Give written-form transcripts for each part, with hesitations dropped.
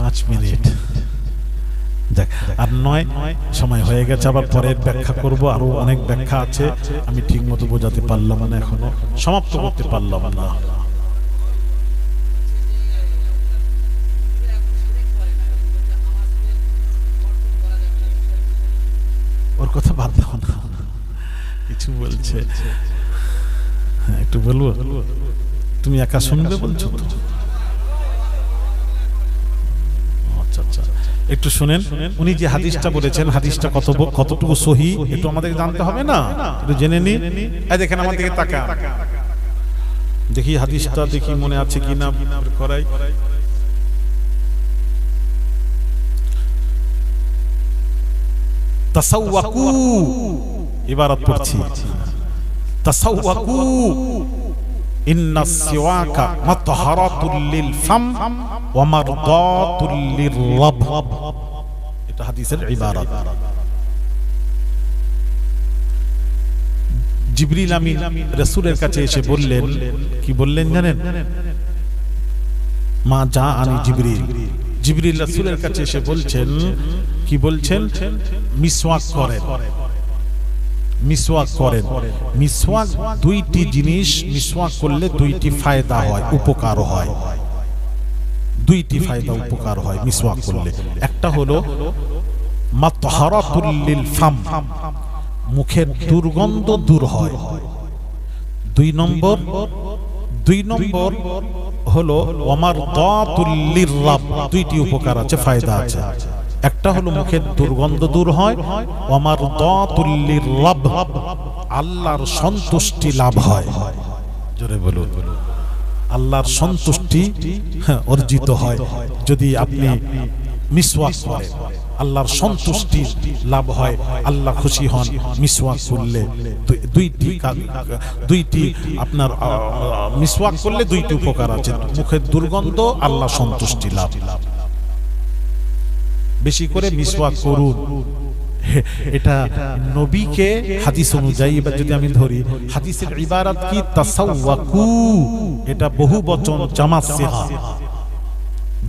5 minute দেখ, আর নয় সময় হয়ে গেছে, আবার পরের ব্যাখ্যা করব, আরো অনেক ব্যাখ্যা আছে, আমি ঠিক মতো বোঝাতে পারলাম না, এখনো সমাপ্ত করতে পারলাম না। ওর কথা বাদ দাও না, কিছু বলছে, হ্যাঁ একটু বলবো, তুমি একা শুনবে বলছো তো? আচ্ছা আচ্ছা, একটু শুনেন। উনি যে হাদিসটা বলেছেন, হাদিসটা কতটুকু সহি একটু আমাদের জানতে হবে না, একটু জেনে নি। এই দেখেন আমার দিকে তাকা, দেখি হাদিসটা, দেখি মনে আছে কিনা করাই। তাসাওয়াকু ইবারত পড়ছি, তাসাওয়াকু ইন্নাস সিওয়াকা মাতহারাতুল লিল ফাম ওয়া মারদাতুল লিররাব, এটা হাদিসের ইবারত। জিবরিল আমিন রাসূলের কাছে এসে বললেন, কি বললেন জানেন? মা জাআনি জিবরিল, জিবরিল রাসূলের কাছে এসে বলছেন, কি বলছেন? মিসওয়াক করেন, মিসওয়াক করেন। মিসওয়াক দুইটি জিনিস, মিসওয়াক করলে দুইটি ফায়দা হয়, উপকার হয়, দুইটি ফায়দা উপকার হয় মিসওয়াক করলে। একটা হলো মাতহারাতুল লিল ফাম, মুখের দুর্গন্ধ দূর হয়। দুই নম্বর হলো ওয়ামারদাতুল লিররাব, দুইটি উপকার আছে, ফায়দা আছে। একটা হলো মুখের দুর্গন্ধ দূর হয়, ওয়ামারদাতুল লিররাব, আল্লাহর সন্তুষ্টি লাভ হয়। জোরে বলুন, আল্লাহর সন্তুষ্টি অর্জিত হয় যদি আপনি মিসওয়াক করেন, আল্লাহর সন্তুষ্টি লাভ হয়, আল্লাহ খুশি হন মিসওয়াক করলে। দুইটি আপনার মিসওয়াক করলে দুইটি উপকার আছে, মুখের দুর্গন্ধ, আল্লাহ সন্তুষ্টি লাভ। বেশি করে মিসওয়াক করুন। এটা নবীকে হাদিস অনুযায়ী, এবার যদি আমি ধরি হাদিসের ইবারত কি, তাসাওয়াকু, এটা বহু বচন জামাত সিগা,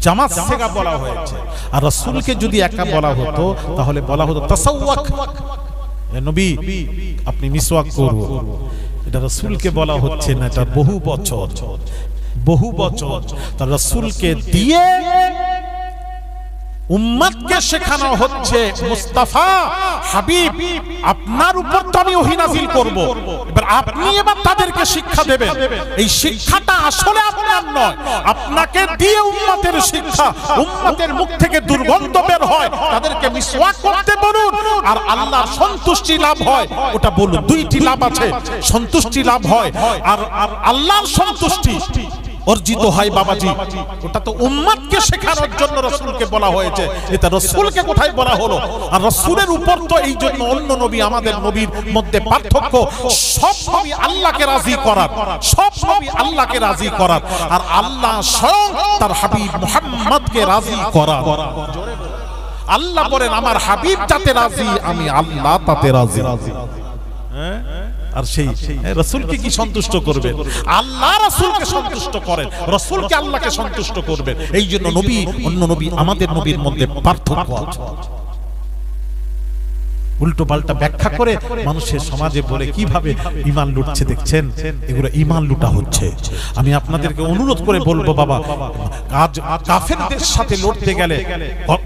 জামাত সিগা বলা হয়েছে। আর রাসূলকে যদি একা বলা হতো তাহলে বলা হতো তাসাওয়াক, নবী আপনি মিসওয়াক করুন। এটা রাসূলকে বলা হচ্ছে না, এটা বহু বচন, বহু বচন। তার রাসূলকে দিয়ে উম্মতকে শেখানো হচ্ছে, মুস্তাফা হাবিব আপনার উপর তো আমি ওহী নাযিল করব, এবার আপনি এবার তাদেরকে শিক্ষা দেবেন। এই শিক্ষাটা আসলে আপনার নয়, আপনাকে দিয়ে উম্মতের শিক্ষা, উম্মতের মুখ থেকে দুর্গন্ধ বের হয়, তাদেরকে মিসওয়াক করতে বলুন, আর আল্লাহর সন্তুষ্টি লাভ হয় ওটা বলুন। দুইটি লাভ আছে, সন্তুষ্টি লাভ হয় আর আল্লাহর সন্তুষ্টি অর্জিত হয় বাবাজি। ওটা তো উম্মতকে শেখানোর জন্য রাসূলকে বলা হয়েছে, এটা রাসূলকে কোথায় বলা হলো? আর রাসূলের উপর তো এই জন্য অন্য নবী, আমাদের নবীর মধ্যে পার্থক্য, সব নবী আল্লাহকে রাজি করার, সব নবী আল্লাহকে রাজি করার, আর আল্লাহ স্বয়ং তার হাবিব মুহাম্মদকে রাজি করার। আল্লাহ বলেন আমার হাবিব যাতে রাজি, আমি আল্লাহ তাতে রাজি। হ্যাঁ, আর সেই রাসূলকে কি সন্তুষ্ট করবেন? আল্লাহ রাসূলকে সন্তুষ্ট করেন, রাসূলকে আল্লাহকে সন্তুষ্ট করবেন। এই জন্য নবী অন্য নবী আমাদের নবীর মধ্যে পার্থক্য আছে। উল্টো পাল্টা ব্যাখ্যা করে মানুষের সমাজে বলে কিভাবে ঈমান লুটছে, দেখছেন? এগুলো ঈমান লুটা হচ্ছে। আমি আপনাদেরকে অনুরোধ করে বলবো, বাবা কাফেরদের সাথে লড়তে গেলে,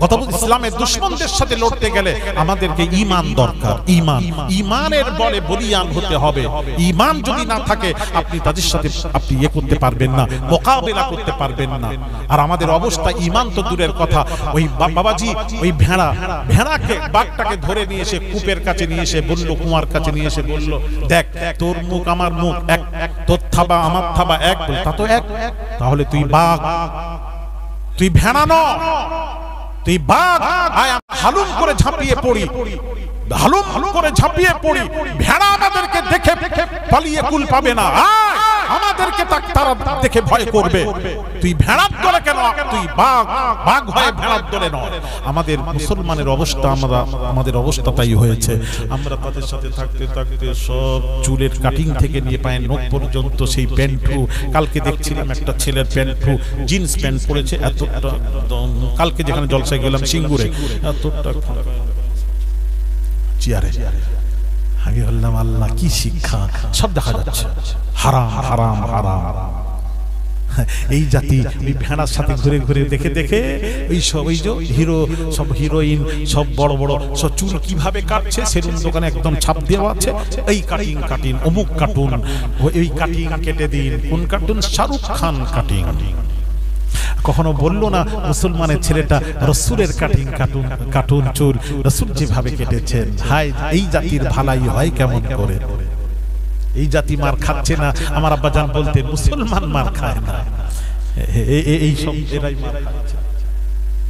কথা বলতে ইসলামের দুশমনদের সাথে লড়তে গেলে আমাদেরকে ঈমান দরকার। ঈমান, ঈমানের বলে বলিয়ান হতে হবে। ঈমান যদি না থাকে আপনি তাদের সাথে আপনি ইয়ে করতে পারবেন না, মোকাবেলা করতে পারবেন না। আর আমাদের অবস্থা ঈমান তো দূরের কথা, ওই বাবাজি ওই ভেড়াকে, বাঘটাকে ধরে নিয়ে এসে কূপের কাছে নিয়ে এসে বলল, কুয়ার কাছে নিয়ে এসে বলল, দেখ তোর মুখ আমার মুখ এক, তোর থাবা আমার থাবা এক, তা তো এক, তাহলে তুই বাঘ, তুই ভেড়া নয়, তুই বাঘ। হালুম করে ঝাঁপিয়ে পড়ি, হালুম করে ঝাঁপিয়ে পড়ি, ভেড়া আমাদেরকে দেখে পালিয়ে কুল পাবে না, আমাদেরকে তারা দেখে ভয় করবে। তুই ভেড়ার দলে কেন, তুই বাঘ হয়ে ভেড়ার দলে নয়। আমাদের মুসলমানের অবস্থা, আমাদের অবস্থা তাই হয়েছে। আমরা তাদের সাথে থাকতে থাকতে সব চুলের কাটিং থেকে নিয়ে পায়ের নখ পর্যন্ত সেই প্যান্টু, কালকে দেখছিলাম একটা ছেলের প্যান্টু জিন্স প্যান্ট পরেছে এতটা, কালকে যেখানে জলসায় গেলাম সিঙ্গুরে, এতটা চেয়ারে। আমি বললাম আল্লাহ কি শিক্ষা, সব দেখা যাচ্ছে হারাম হারাম হারাম। এই জাতি ওই ভেড়ার সাথে ঘুরে ঘুরে দেখে দেখে ওই সব, ওই যে হিরো সব হিরোইন সব বড় বড় সব চুল কিভাবে কাটছে, সেলুন দোকানে একদম ছাপ দেওয়া আছে, এই কাটিং অমুক কার্টুন, ওই কাটিং কেটে দিন, কোন কার্টুন, শাহরুখ খান কাটিং। কখনো বললো না মুসলমানের ছেলেটা রসুলের কার্টুন চুল রসুল যেভাবে কেটেছেন। হাই, এই জাতির ভালাই হয় কেমন করে? এই জাতি মার খাচ্ছে না। আমার আব্বা জান বলতেন মুসলমান মার খায় না, এই সব এরাই মার খাচ্ছে।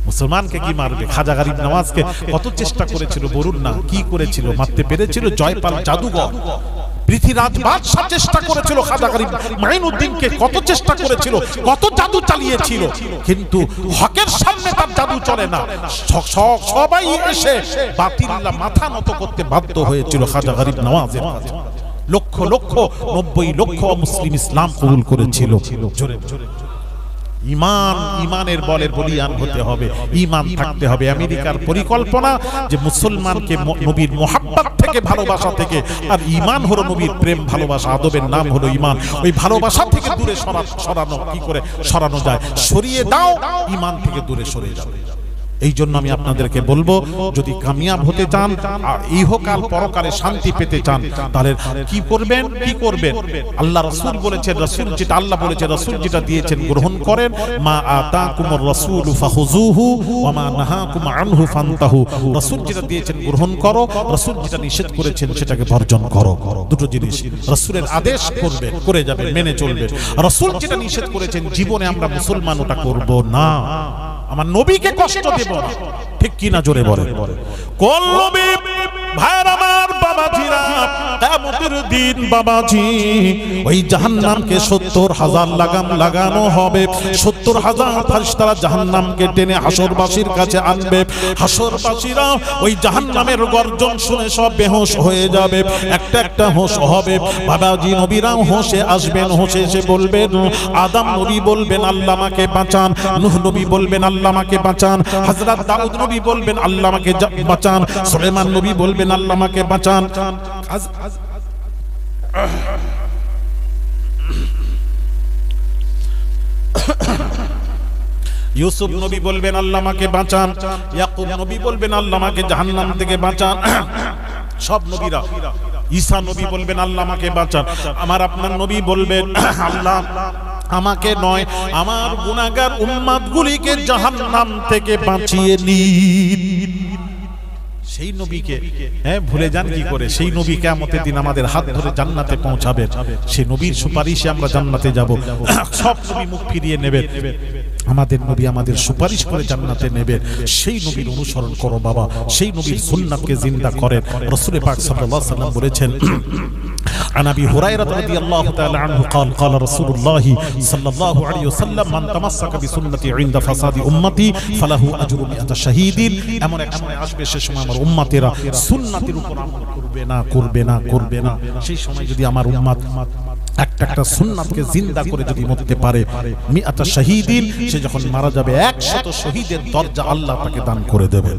মুসলমানকে কি মারবে? খাজা গরিব নওয়াজকে কত চেষ্টা করেছিল বলুন না, কি করেছিল? মারতে পেরেছিল? জয়পাল জাদুঘর পৃথ্বীরাজ বাদশাহ চেষ্টা করেছিল, খাজা গরিব মাইনুদ্দিনকে কত চেষ্টা করেছিল, কত জাদু চালিয়েছিল, কিন্তু হকের সামনে তার জাদু চলে না। সবাই এসে বাতিল্লা মাথা নত করতে বাধ্য হয়েছিল খাজা গরিব নওয়াজের কাছে। লক্ষ লক্ষ 90 লক্ষ মুসলিম ইসলাম কবুল করেছিল। ইমানের বলের বলিয়ান হতে হবে, ইমান থাকতে হবে। আমেরিকার পরিকল্পনা যে মুসলমানকে নবীর মোহাব্বত থেকে, ভালোবাসা থেকে, আর ইমান হলো নবীর প্রেম ভালোবাসা, আদবের নাম হলো ইমান। ওই ভালোবাসা থেকে দূরে সরানো কি করে সরানো যায়? সরিয়ে দাও, ইমান থেকে দূরে সরে যাবে। এই জন্য আমি আপনাদেরকে বলবো, যদি কামিয়াব হতে চান আর ইহকাল পরকালে শান্তি পেতে চান, তাহলে কি করবেন? আল্লাহ রাসূল বলেছেন, রাসূল যেটা আল্লাহ বলেছে, রাসূল যেটা দিয়েছেন গ্রহণ করেন। মা আতাকুমুর রাসূলু ফাখুযুহু ওয়া মা নাহাকুম আনহু ফান্তাহু। রাসূল যেটা দিয়েছেন গ্রহণ করো, রাসূল যেটা নিষেধ করেছেন সেটাকে বর্জন করো। দুটো জিনিস, রাসূলের আদেশ করবে, করে যাবে, মেনে চলবে। রাসূল যেটা নিষেধ করেছেন জীবনে আমরা মুসলমান ওটা করব না। আমার নবীকে কষ্ট দেব না, ঠিক কি না? জোরে বলে কোন নবী? ভাইরা আমার, বাবাজিরা, কিয়ামতের দিন বাবাজি ওই জাহান্নামকে 70,000 লাগাম লাগানো হবে। 70,000 ফেরেশতারা জাহান্নামকে টেনে হাসরবাসীর কাছে আনবে। হাসরবাসীরা ওই জাহান্নামের গর্জন শুনে সব বেহুশ হয়ে যাবে, একটা একটা হোশ হবে। বাবাজি নবীরাও হোশে আসবেন, হোশে এসে বলবেন, আদম নবী বলবেন আল্লাহ আমাকে বাঁচান, নূহ নবী বলবেন আল্লাহ আমাকে বাঁচান, হযরত দাউদ নবী বলবেন আল্লাহ আমাকে বাঁচান, সুলাইমান নবী বলবেন আল্লাহ আমাকে বাঁচান। ইউসুফ নবী বলবেন আল্লাহ আমাকে বাঁচান, ইয়াকুব নবী বলবেন আল্লাহ আমাকে জাহান্নাম থেকে বাঁচান। সব নবীরা, ঈসা নবী বলবেন আল্লাহ আমাকে বাঁচান। আমার আপনার নবী বলবেন আল্লাহ আমাকে নয়, আমার গুনাহগার উম্মতগুলিকে জাহান্নাম থেকে বাঁচিয়ে নিন। সেই নবীকে ভুলে যান কি করে? সেই নবী কিয়ামতের দিন আমাদের হাত ধরে জান্নাতে পৌঁছাবেন। সেই নবীর সুপারিশে আমরা জান্নাতে যাব। সব নবী মুখ ফিরিয়ে নেবেন, আমাদের নবী আমাদের সুপারিশ করে জান্নাতে নেবেন। সেই নবীর অনুসরণ করো বাবা, সেই নবীর সুন্নাতকে জিন্দা করেন। রাসূল পাক সাল্লাল্লাহু আলাইহি ওয়াসাল্লাম বলেছেন, عن ابي هريره رضي الله تعالى عنه قال قال رسول الله صلى الله عليه وسلم من تمسك بسنتي عند فساد امتي فله اجر 100 شهيد। এমন এক সময় আসবে, সে সময় আমার উম্মতেরা সুন্নাতের উপর আমল করবে না। সেই সময় যদি আমার উম্মত একটা একটা সুন্নাতকে জিন্দা করে যদি মরতে পারে, 100 শহীদিন, সে যখন মারা যাবে 100 শহীদের দরজা আল্লাহ তাকে দান করে দেবে।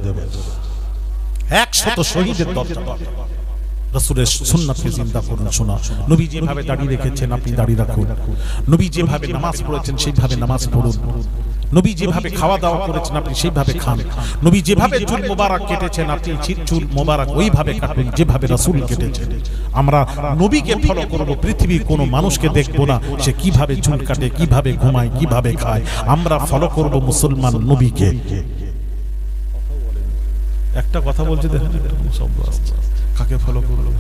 100 শহীদের দরজা পাবে। রাসূলের সুন্নাতকে জিন্দা করুন। শোনা, নবী যেভাবে দাঁড়িয়ে রেখেছেন আপনি দাঁড়িয়ে রাখুন। নবী যেভাবে নামাজ পড়েছেন সেইভাবে নামাজ পড়ুন। নবী যেভাবে খাওয়া দাওয়া করেছেন আপনি সেইভাবে খান। নবী যেভাবে চুল মোবারক কেটেছেন আপনি চুল মোবারক ওইভাবে কাটবেন যেভাবে রাসূল কেটেছেন। আমরা নবীকে ফলো করব, পৃথিবীর কোনো মানুষকে দেখব না সে কিভাবে চুল কাটে, কিভাবে ঘুমায়, কিভাবে খায়। আমরা ফলো করব মুসলমান নবীকে। একটা কথা বলছে দেখেন, শব্দ আসছে, কাকে ফলো করলো?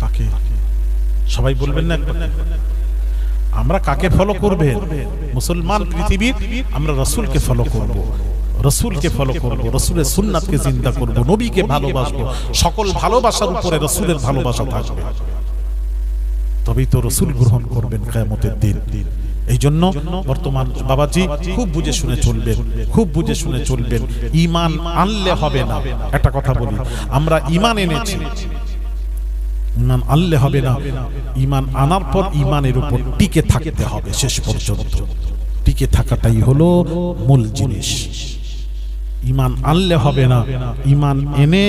কাকে? সবাই বলবেন না? আমরা কাকে ফলো করবে? মুসলমান পৃথিবীর আমরা রাসূলকে ফলো করব, রাসূলকে ফলো করব, রাসূলের সুন্নাতকে জিন্দা করব, নবীকে ভালোবাসবো। সকল ভালোবাসার উপরে রাসূলের ভালোবাসা থাকবে, তবেই তো রাসূল গ্রহণ করবেন কিয়ামতের দিন। এই জন্য বর্তমান বাবাজি খুব বুঝে শুনে চলবেন, খুব বুঝে শুনে চলবেন। ঈমান আনলে হবে না। একটা কথা বলি, আমরা ঈমান এনেছি, ঈমান আনলে হবে না। ঈমান আনার পর ঈমানের উপর টিকে থাকতে হবে শেষ পর্যন্ত। টিকে থাকাটাই হলো মূল জিনিস। ঈমান আনলে হবে না, ঈমান এনে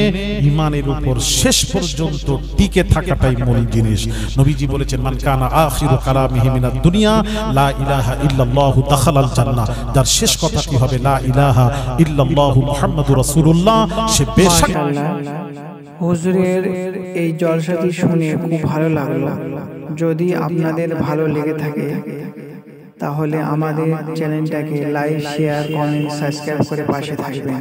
ঈমানের উপর শেষ পর্যন্ত টিকে থাকাটাই মূল জিনিস। নবীজি বলেছেন, মান কানা আখিরু কালামিহি মিনাদ দুনিয়া লা ইলাহা ইল্লাল্লাহু দাখালাল জান্নাহ। যার শেষ কথা কি হবে লা ইলাহা ইল্লাল্লাহু মুহাম্মাদুর রাসূলুল্লাহ, সে বেশাক। হুজুরের এই জলসাটি শুনে খুব ভালো লাগলো। যদি আপনাদের ভালো লেগে থাকে তাহলে আমাদের চ্যানেলটাকে লাইক, শেয়ার, কমেন্ট, সাবস্ক্রাইব করে পাশে থাকবেন।